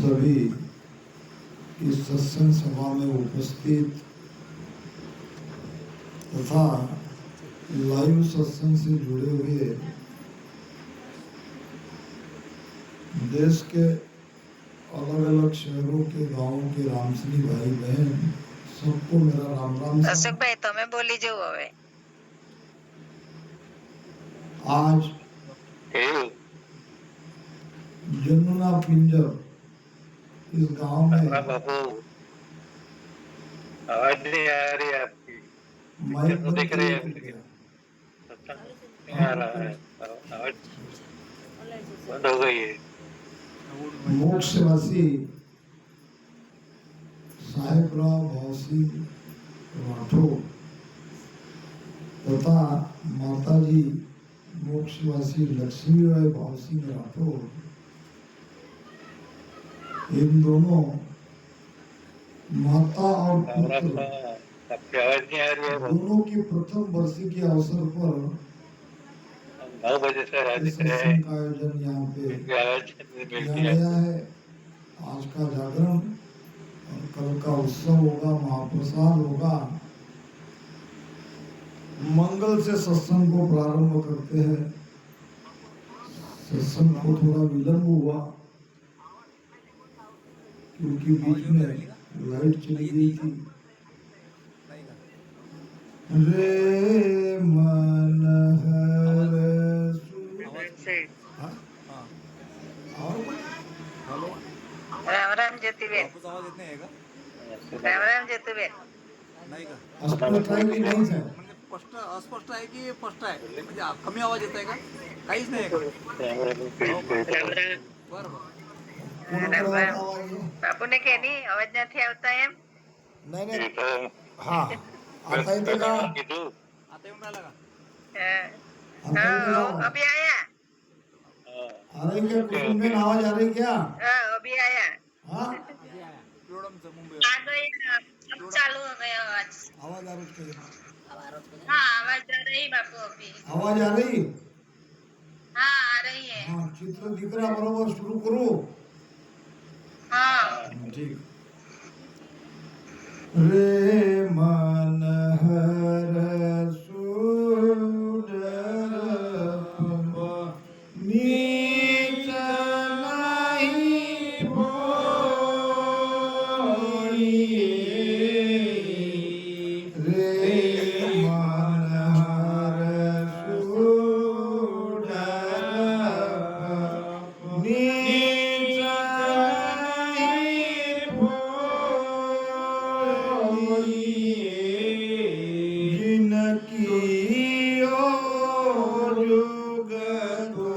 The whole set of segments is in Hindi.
सभी इस सत्संग सभा में उपस्थित तथा लाइव सत्संग से जुड़े हुए देश के अलग अलग शहरों के गांवों के रामश्री भाई बहन सबको मेरा राम राम। अशोक भाई તમે બોલી જવું હવે। आज जमुना पिंजर इस गांव में आवाज नहीं आ रही है आपकी। माइक तो देख रहे हैं आ रहा है, आवाज बंद हो गई है। मोक्षवासी साहेबराव भावसिंह राठौर तथा माताजी मोक्षवासी लक्ष्मीबाई भावसिंह राठौर, इन दोनों माता और पुत्र आपकी आवाज नहीं आ रही है। दोनों की प्रथम वर्षी के अवसर पर 9 बजे से सत्संग का आयोजन यहाँ पे किया गया है। आज का जागरण और कल का उत्सव होगा, महाप्रसाद होगा। मंगल से सत्संग को प्रारंभ करते हैं। सत्संग को थोड़ा विलंब हुआ क्योंकि बीच में लाइट चली गई थी। रे मन राम राम ज्योतिबेन। राम राम ज्योतिबेन। नाही का अस्पष्ट आहे की नाही साहेब? म्हणजे स्पष्ट अस्पष्ट आहे की स्पष्ट आहे? म्हणजे कमी आवाज येत आहे का? काहीच नाही का? बरं राम राम। બાપુને કે ની અવાજ નથી આવતા એમ? नाही नाही, हा आता येते का? आता येऊन राहिला का? अभी आया। आ रही क्या कुसुमबेन, आवाज आ रही क्या? अभी आया। हाँ पिवळमचं मुंबई आ गई, अब चालू हो गया आवाज। आवाज आ रही है? हाँ आवाज आ रही बापू अभी। आवाज आ रही? हाँ आ रही है। हाँ चित्र दिख रहा बरोबर, शुरू करू? हाँ ठीक। रे मन हर सुडर नीच नहीं होई। रे मन हर सुडर नीच नहीं होई। जिनकी ओ जुग दो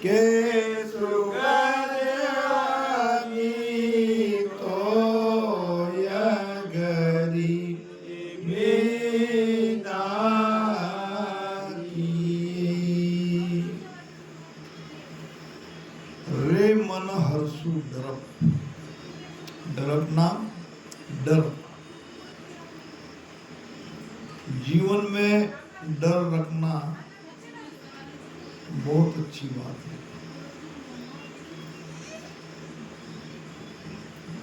के सुगरवानी तो यगरी मीना की। रे मन हर्षु डरप, डरप नाम डर। जीवन में डर रखना बहुत अच्छी बात है।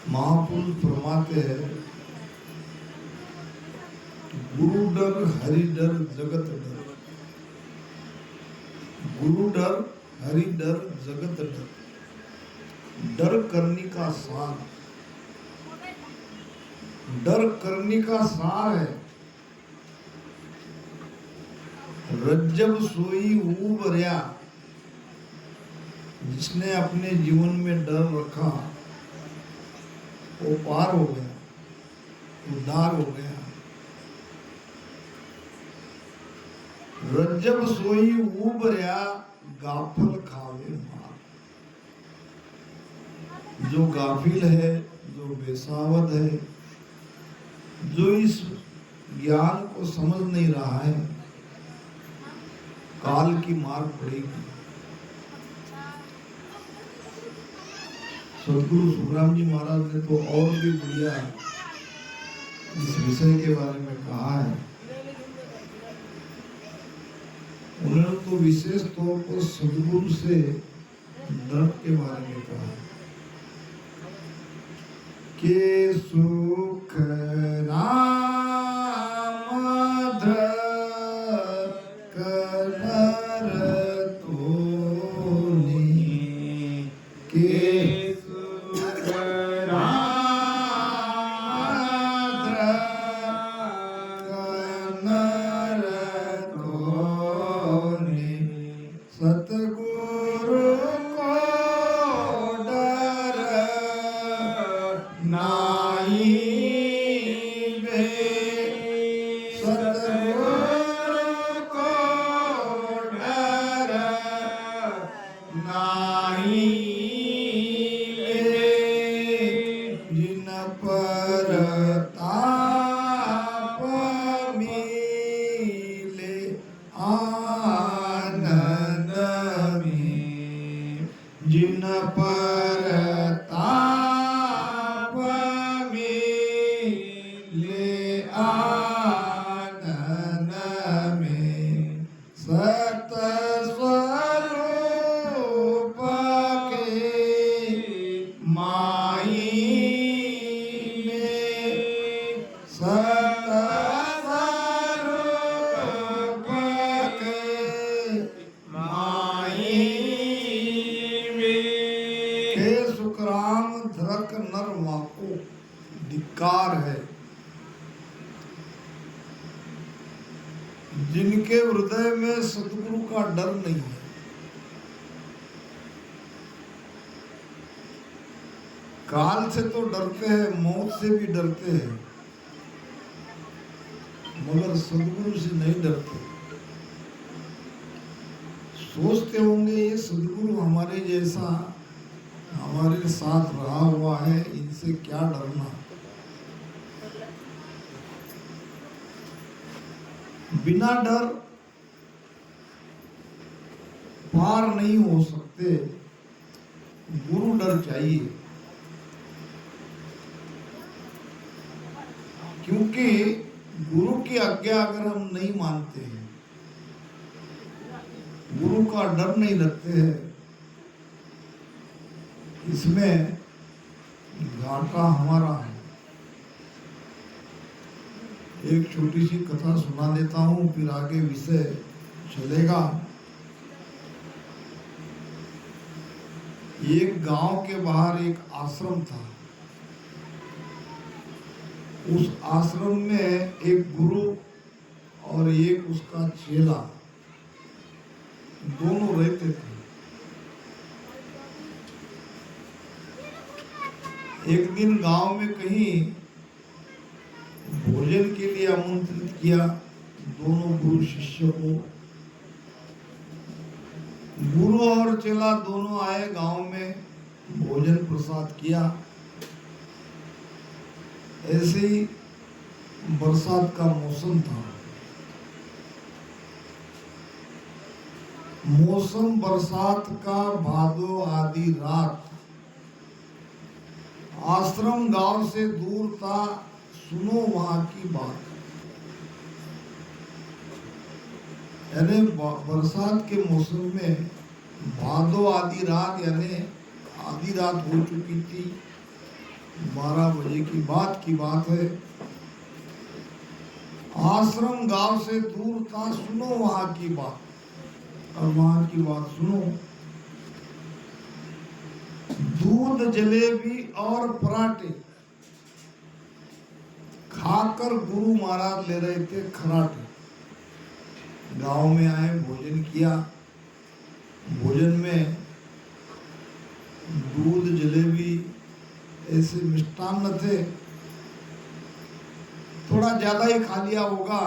महापुरुष फरमाते हैं गुरु डर हरि डर जगत डर। गुरु डर हरि डर जगत डर। डर करने का सार, डर करने का सार है रज्जब सोई ऊबर्या। जिसने अपने जीवन में डर रखा वो पार हो गया, उद्धार हो गया। रज्जब सोई ऊबर्या गाफल खावे मार। जो गाफिल है, जो बेसावध है, जो इस ज्ञान को समझ नहीं रहा है, काल की मार पड़ेगी। सदगुरु सुखराम जी महाराज ने तो और भी बढ़िया इस विषय के बारे में कहा है। उन्होंने तो विशेष तौर पर सदगुरु से डर के बारे में कहा है कि सुख राम कलर तोनी के सुख राम कलर तोनी। सतगुरु को डर नाई बे। सतगुरु को डर नाई बे। जिन पर ताप मिले आनंद में। जिन पर ताप मिले आनंद में। सत स्वरूप के माई में। सत स्वरूप के माई में। हे सुखराम धरक नर वाको धिक्कार है। जिनके हृदय में सतगुरु का डर नहीं है। काल से तो डरते हैं, मौत से भी डरते हैं, मगर सदगुरु से नहीं डरते। सोचते होंगे ये सदगुरु हमारे जैसा हमारे साथ रहा हुआ है, इनसे क्या डरना। बिना डर पार नहीं हो सकते, गुरु डर चाहिए। क्योंकि गुरु की आज्ञा अगर हम नहीं मानते हैं, गुरु का डर नहीं रखते हैं, इसमें घाटा हमारा है। एक छोटी सी कथा सुना देता हूँ, फिर आगे विषय चलेगा। एक गांव के बाहर एक आश्रम था। उस आश्रम में एक गुरु और एक उसका चेला दोनों रहते थे। एक दिन गांव में कहीं भोजन के लिए आमंत्रित किया दोनों गुरु शिष्य को। गुरु और चेला दोनों आए गांव में, भोजन प्रसाद किया। ऐसे ही बरसात का मौसम था। मौसम बरसात का, भादो आधी रात। आश्रम गांव से दूर था, सुनो वहां की बात। यानी बरसात के मौसम में भादो आधी रात, यानी आधी रात हो चुकी थी, 12 बजे की बात है। आश्रम गांव से दूर था, सुनो वहां की बात। और वहां की बात सुनो। दूध, जलेबी और पराठे खाकर गुरु महाराज ले रहे थे खराटे। गांव में आए, भोजन किया। भोजन में दूध, जलेबी ऐसे मिष्टान्न थे। थोड़ा ज्यादा ही खा लिया होगा।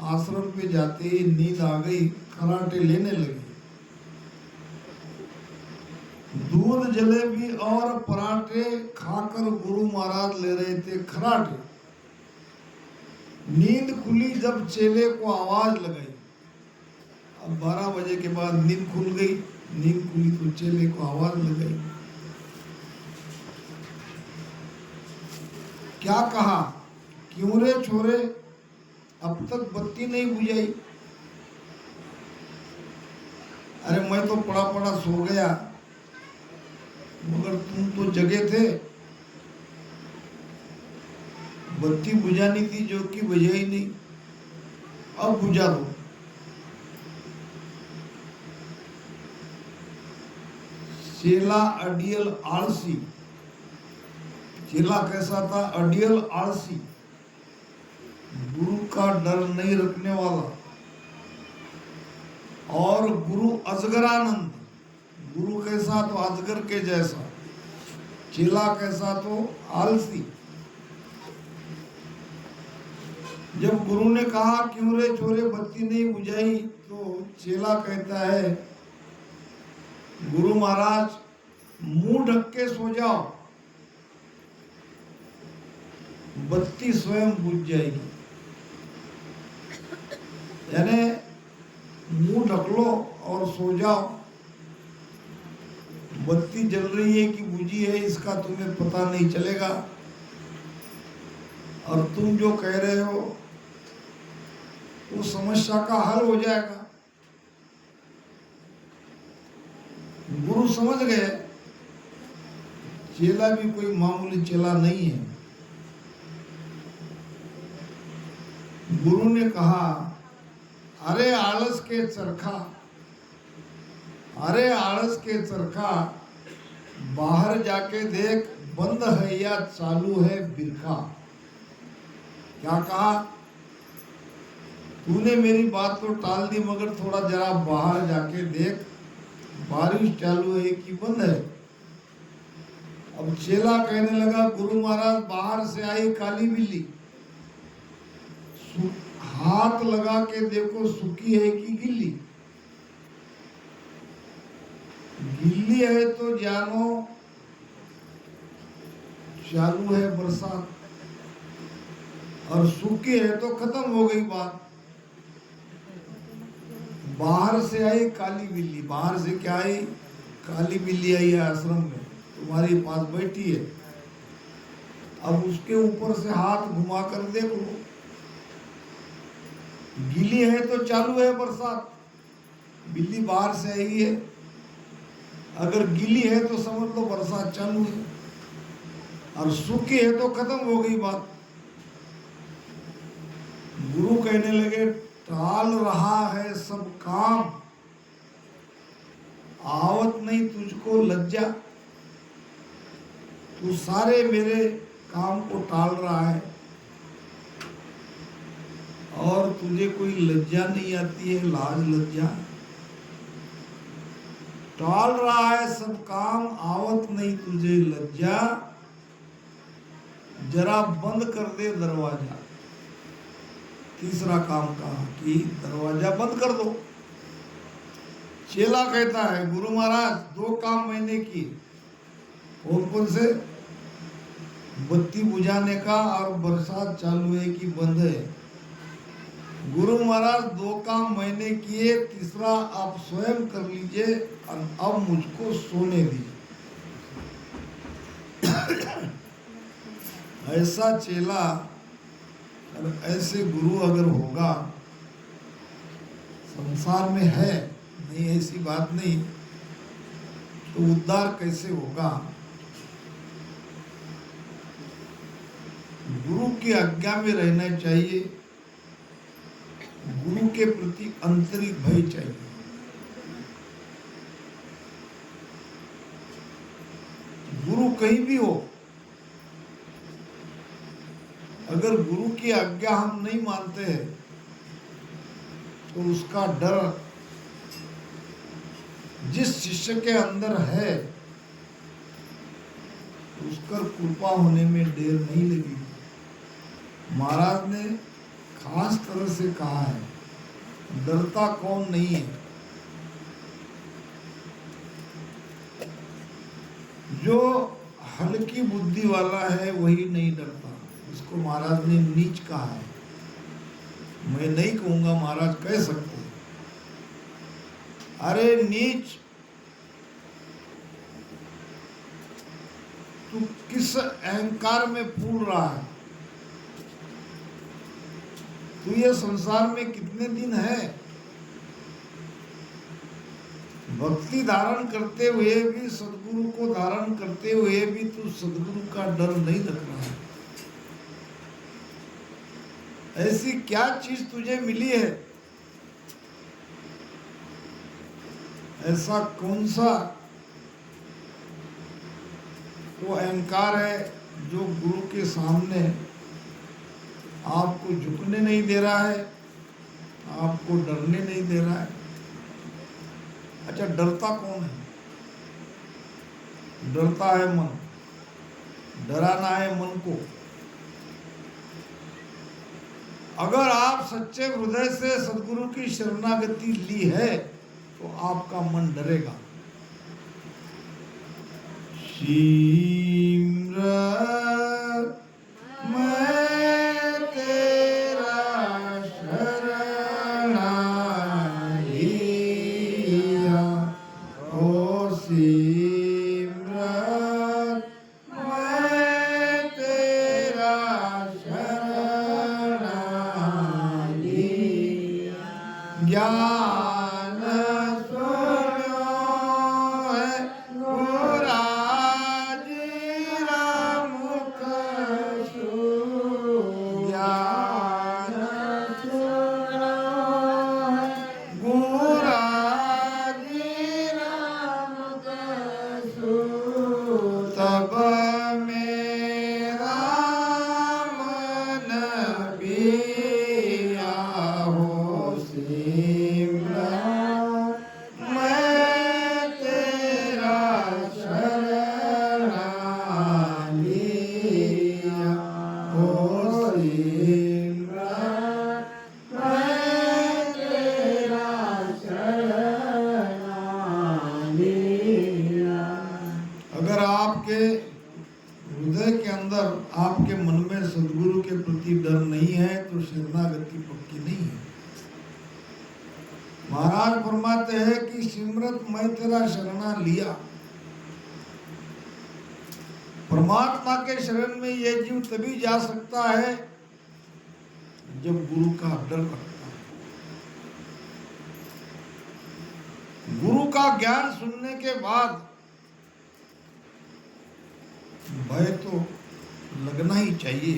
आश्रम पे जाते ही नींद आ गई, खराटे लेने लगे। दूध, जलेबी और पराठे खाकर गुरु महाराज ले रहे थे खराटे। नींद खुली जब चेले को आवाज लगाई। अब 12 बजे के बाद नींद खुल गई। नींद खुली तो चेले को आवाज लगाई। क्या कहा? क्यों रे छोरे, अब तक बत्ती नहीं बुझाई? अरे मैं तो पड़ा पड़ा सो गया, मगर तुम तो जगे थे। बत्ती बुझानी थी जो कि बुझाई नहीं, अब बुझा दो। चेला अडियल आलसी। चेला कैसा था? अडियल आलसी, गुरु का डर नहीं रखने वाला। और गुरु अजगरानंद, गुरु कैसा? तो अजगर के जैसा। चेला कैसा? तो आलसी। जब गुरु ने कहा क्यों रे छोरे बत्ती नहीं बुझाई, तो चेला कहता है गुरु महाराज मुंह ढक के सो जाओ, बत्ती स्वयं बुझ जाएगी। यानी मुंह ढक लो और सो जाओ। बत्ती जल रही है कि बुझी है इसका तुम्हें पता नहीं चलेगा। और तुम जो कह रहे हो वो समस्या का हल हो जाएगा। गुरु समझ गए चेला भी कोई मामूली चेला नहीं है। गुरु ने कहा अरे आलस के चरखा, अरे आलस के चरखा, बाहर जाके देख बंद है या चालू है बिरखा। क्या कहा? तूने मेरी बात तो टाल दी, मगर थोड़ा जरा बाहर जाके देख, बारिश चालू है कि बंद है। अब चेला कहने लगा गुरु महाराज बाहर से आई काली बिल्ली, हाथ लगा के देखो सूखी है कि गिल्ली। गिल्ली है तो जानो चालू है बरसात, और सूखी है तो खत्म हो गई बात। बाहर से आई काली बिल्ली। बाहर से क्या आई? काली बिल्ली आई है आश्रम में, तुम्हारे पास बैठी है। अब उसके ऊपर से हाथ घुमा कर देख लो, गीली है तो चालू है बरसात, बिल्ली बाहर से आई है। अगर गीली है तो समझ लो बरसात चालू है, और सूखी है तो खत्म हो गई बात। गुरु कहने लगे टाल रहा है सब काम, आवत नहीं तुझको लज्जा। तू सारे मेरे काम को टाल रहा है और तुझे कोई लज्जा नहीं आती है, लाज लज्जा। टाल रहा है सब काम, आवत नहीं तुझे लज्जा। जरा बंद कर दे दरवाजा। तीसरा काम कहा कि दरवाजा बंद कर दो। चेला कहता है गुरु महाराज 2 काम मैंने किए। कौन से? बत्ती बुझाने का और बरसात चालू है कि बंद है। गुरु महाराज 2 काम मैंने किए, तीसरा आप स्वयं कर लीजिए और अब मुझको सोने दीजिए। ऐसा चेला और ऐसे गुरु अगर होगा संसार में है, नहीं ऐसी बात नहीं, तो उद्धार कैसे होगा? गुरु की आज्ञा में रहना चाहिए, गुरु के प्रति आंतरिक भय चाहिए। गुरु कहीं भी हो, अगर गुरु की आज्ञा हम नहीं मानते हैं तो उसका डर जिस शिष्य के अंदर है उसका कृपा होने में देर नहीं लगी। महाराज ने खास तरह से कहा है, डरता कौन नहीं है। जो हल्की बुद्धि वाला है वही नहीं डरता, इसको महाराज ने नीच कहा है। मैं नहीं कहूंगा, महाराज कह सकते हैं। अरे नीच, तू किस अहंकार में फूल रहा है? तू ये संसार में कितने दिन है? भक्ति धारण करते हुए भी, सदगुरु को धारण करते हुए भी तू सदगुरु का डर नहीं रख रहा है। ऐसी क्या चीज तुझे मिली है? ऐसा कौन सा वो अहंकार है जो गुरु के सामने आपको झुकने नहीं दे रहा है, आपको डरने नहीं दे रहा है? अच्छा, डरता कौन है? डरता है मन, डराना है मन को। अगर आप सच्चे हृदय से सदगुरु की शरणागति ली है तो आपका मन डरेगा। सिमरन मैं तेरा शरण लिया, ओ सिमरन मैं तेरा शरण लिया। ज्ञान सुनो है गोरा अगर आपके हृदय के अंदर, आपके मन में सदगुरु के प्रति डर नहीं है तो शरणागति पक्की नहीं है। महाराज फरमाते हैं कि सिमरत मैं तेरा शरणा लिया। परमात्मा के शरण में यह जीव तभी जा सकता है जब गुरु का डर रखता है। गुरु का ज्ञान सुनने के बाद भय तो लगना ही चाहिए।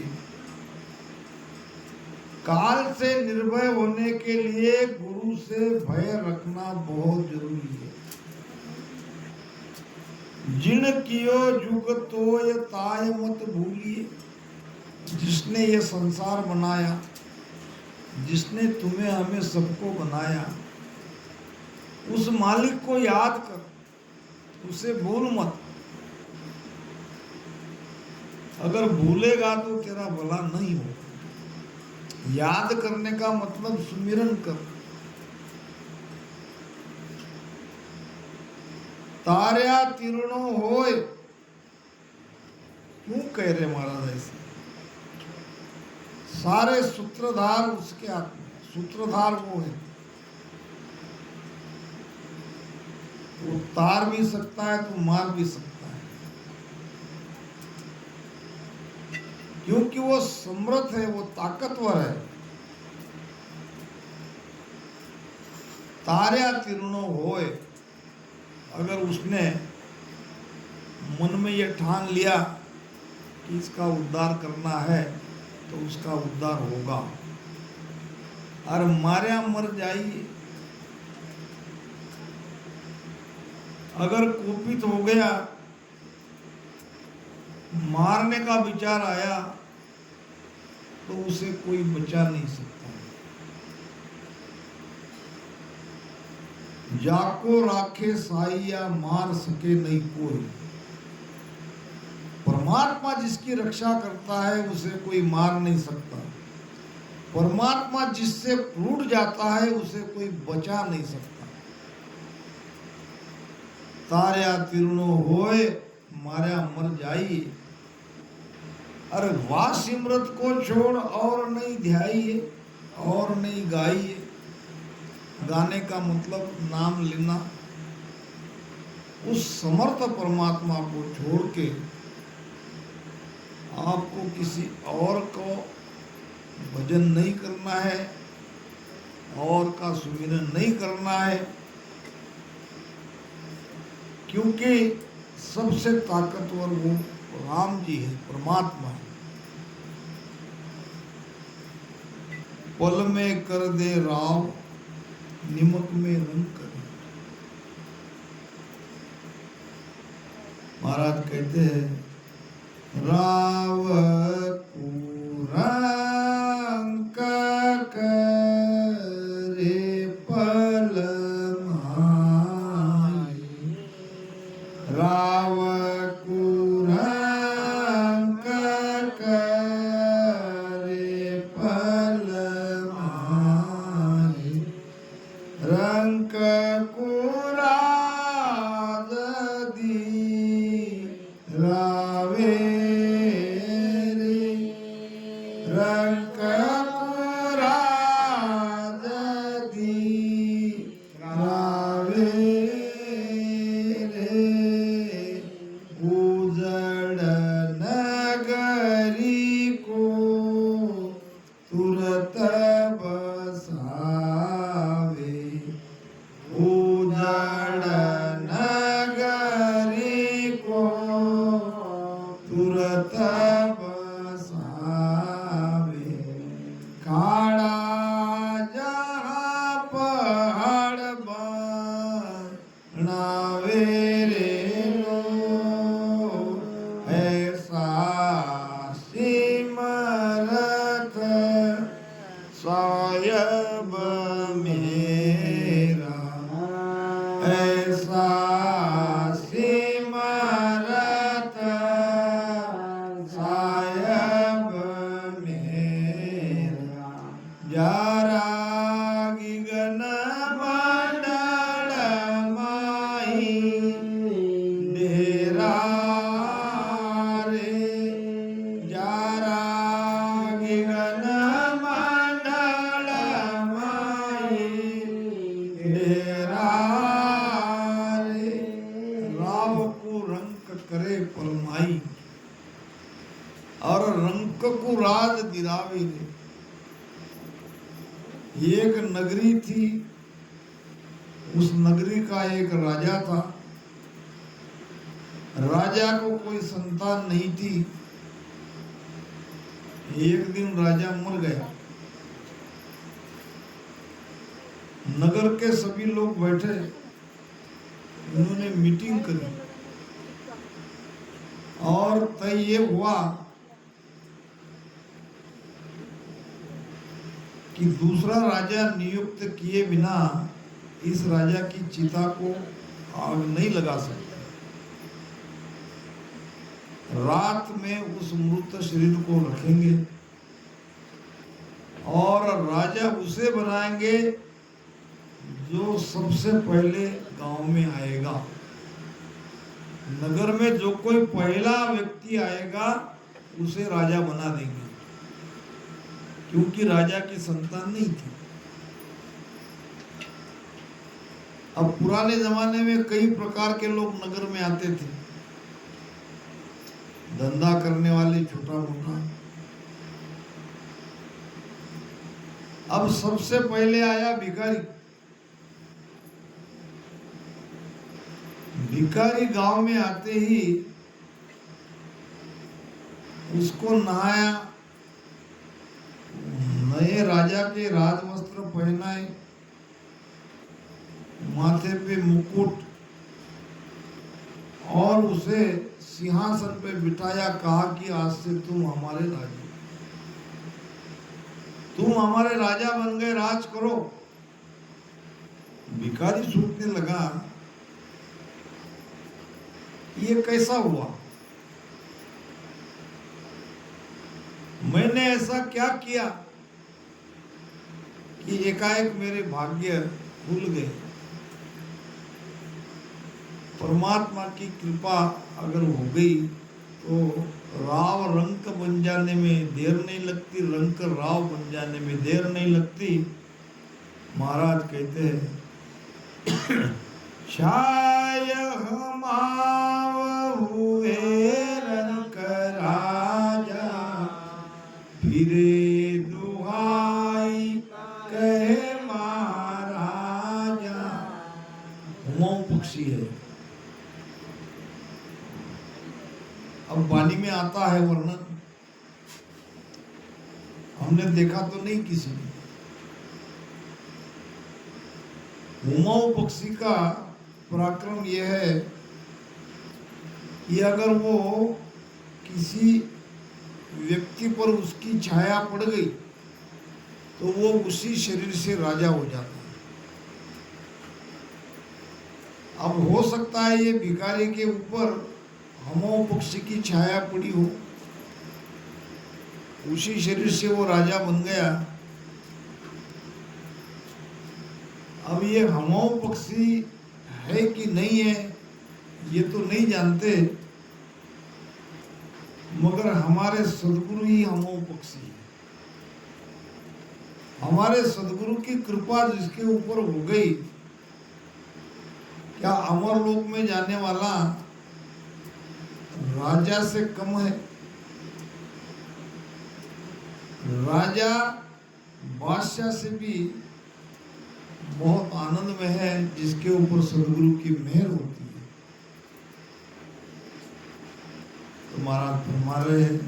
काल से निर्भय होने के लिए गुरु से भय रखना बहुत जरूरी है। जिन कियो जुग तोय ताय मत भूलिए। जिसने ये संसार बनाया, जिसने तुम्हें हमें सबको बनाया, उस मालिक को याद कर, उसे भूल मत। अगर भूलेगा तो तेरा भला नहीं होगा। याद करने का मतलब सुमिरन कर। तार्या तीर्णो होय, क्यों कह रहे महाराज ऐसे? सारे सूत्रधार उसके हाथ में, सूत्रधार वो है। वो तार भी सकता है तो मार भी सकता है, क्योंकि वो समर्थ है, वो ताकतवर है। तार्या तीर्णो होय, अगर उसने मन में ये ठान लिया कि इसका उद्धार करना है तो उसका उद्धार होगा। और मार्या मर जाइए, अगर कुपित हो गया, मारने का विचार आया, तो उसे कोई बचा नहीं सकता। जाको राखे साइया, मार सके नहीं कोई। परमात्मा जिसकी रक्षा करता है उसे कोई मार नहीं सकता। परमात्मा जिससे टूट जाता है उसे कोई बचा नहीं सकता। तार्या तीर्णो होए, मार्या मर जाइए। अरे वाह सिमरत को छोड़ और नहीं ध्याइए, और नहीं गाइए। गाने का मतलब नाम लेना। उस समर्थ परमात्मा को छोड़ के आपको किसी और को भजन नहीं करना है, और का सुमिरन नहीं करना है, क्योंकि सबसे ताकतवर वो राम जी है, परमात्मा है। पल में कर दे राव, निमक में रंग कर। महाराज कहते हैं, राव रंग करे पल माई, राव रंग करे पल माई, रंग कुराद दी रावे रे, रंग कुराद दी रावे रे, उजड़ नगरी को तुरत बसावे, उजड़ नगरी को तुरत बसावे। काड़ा जहाँ पहाड़ बनावे रे लो, ऐसा सिमरत सायब मेरा, ऐसा सिमरत सायब मेरा। जरा गिगन मंडल माई डेरा रे, जरा गिगन मंडल माई डेरा रे, राव को रंक करे पलमाई, और रंक को राज गिरावे रे। एक नगरी थी, उस नगरी का एक राजा था। राजा को कोई संतान नहीं थी। एक दिन राजा मर गया। नगर के सभी लोग बैठे, उन्होंने मीटिंग करी और तय ये हुआ कि दूसरा राजा नियुक्त किए बिना इस राजा की चिता को आग नहीं लगा सकते। रात में उस मृत शरीर को रखेंगे और राजा उसे बनाएंगे जो सबसे पहले गांव में आएगा। नगर में जो कोई पहला व्यक्ति आएगा उसे राजा बना देंगे, क्योंकि राजा की संतान नहीं थी। अब पुराने जमाने में कई प्रकार के लोग नगर में आते थे, धंधा करने वाले छोटा मोटा। अब सबसे पहले आया भिखारी। भिखारी गांव में आते ही उसको नहाया, नए राजा के राजवस्त्र पहनाए, माथे पे मुकुट और उसे सिंहासन पे बिठाया। कहा कि आज से तुम हमारे राजा, तुम हमारे राजा बन गए, राज करो। भिखारी सोचने लगा ये कैसा हुआ, मैंने ऐसा क्या किया कि एकाएक मेरे भाग्य खुल गए। परमात्मा की कृपा अगर हो गई तो राव रंक बन जाने में देर नहीं लगती, रंक राव बन जाने में देर नहीं लगती। महाराज कहते हैं छाय हमाव हुए रंक राजा, फिरे दुहाई कहे महाराजा। हुमाऊं पक्षी है। अब वाणी में आता है वर्णन, हमने देखा तो नहीं किसी ने। हुमाऊं पक्षी का पराक्रम यह है कि अगर वो किसी व्यक्ति पर उसकी छाया पड़ गई तो वो उसी शरीर से राजा हो जाता है। अब हो सकता है ये भिखारी के ऊपर हुमाऊं पक्षी की छाया पड़ी हो, उसी शरीर से वो राजा बन गया। अब ये हुमाऊं पक्षी है कि नहीं है ये तो नहीं जानते, मगर हमारे सदगुरु ही हुमाऊं पक्षी है। हमारे सदगुरु की कृपा जिसके ऊपर हो गई, क्या अमर लोक में जाने वाला राजा से कम है? राजा बादशाह से भी बहुत आनंद में है जिसके ऊपर सदगुरु की मेहर होती है। तो महाराज फरमा रहे हैं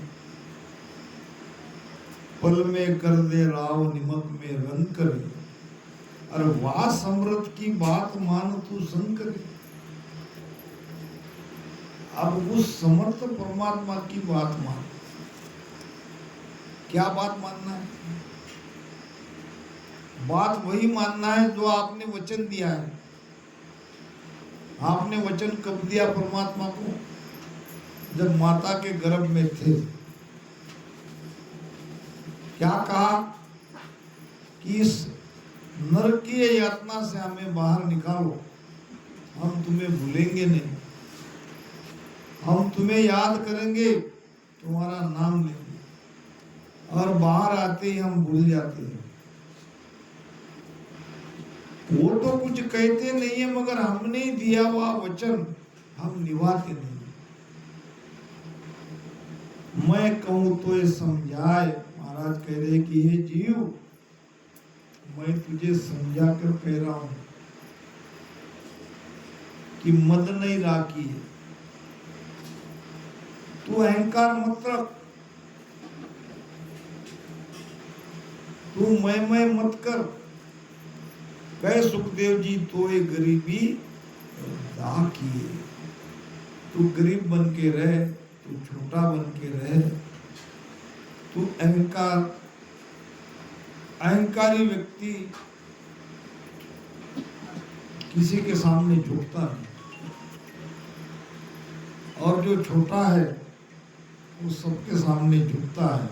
पल में कर दे राव निमक में रंग करे, अरे वाह समृत की बात मान तू शंकर। अब उस समर्थ परमात्मा की बात मान। क्या बात मानना है? बात वही मानना है जो आपने वचन दिया है। आपने वचन कब दिया परमात्मा को? जब माता के गर्भ में थे। क्या कहा कि इस नरकीय यातना से हमें बाहर निकालो, हम तुम्हें भूलेंगे नहीं, हम तुम्हें याद करेंगे, तुम्हारा नाम लेंगे, और बाहर आते ही हम भूल जाते हैं। वो तो कुछ कहते नहीं है, मगर हमने दिया हुआ वचन हम निभाते नहीं। मैं कहूं तो ये समझाए। महाराज कह रहे कि हे जीव, मैं तुझे समझा कर कह रहा हूं कि मद नहीं राखी है, तू अहंकार मत रख, तू मैं मत कर। कहे सुखदेव जी तो ये गरीबी राखी, तू गरीब बन के रहे, तू छोटा बन के रहे, तू अहंकारी व्यक्ति किसी के सामने झुकता नहीं, और जो छोटा है वो सबके सामने झुकता है।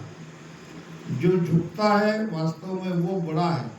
जो झुकता है वास्तव में वो बड़ा है।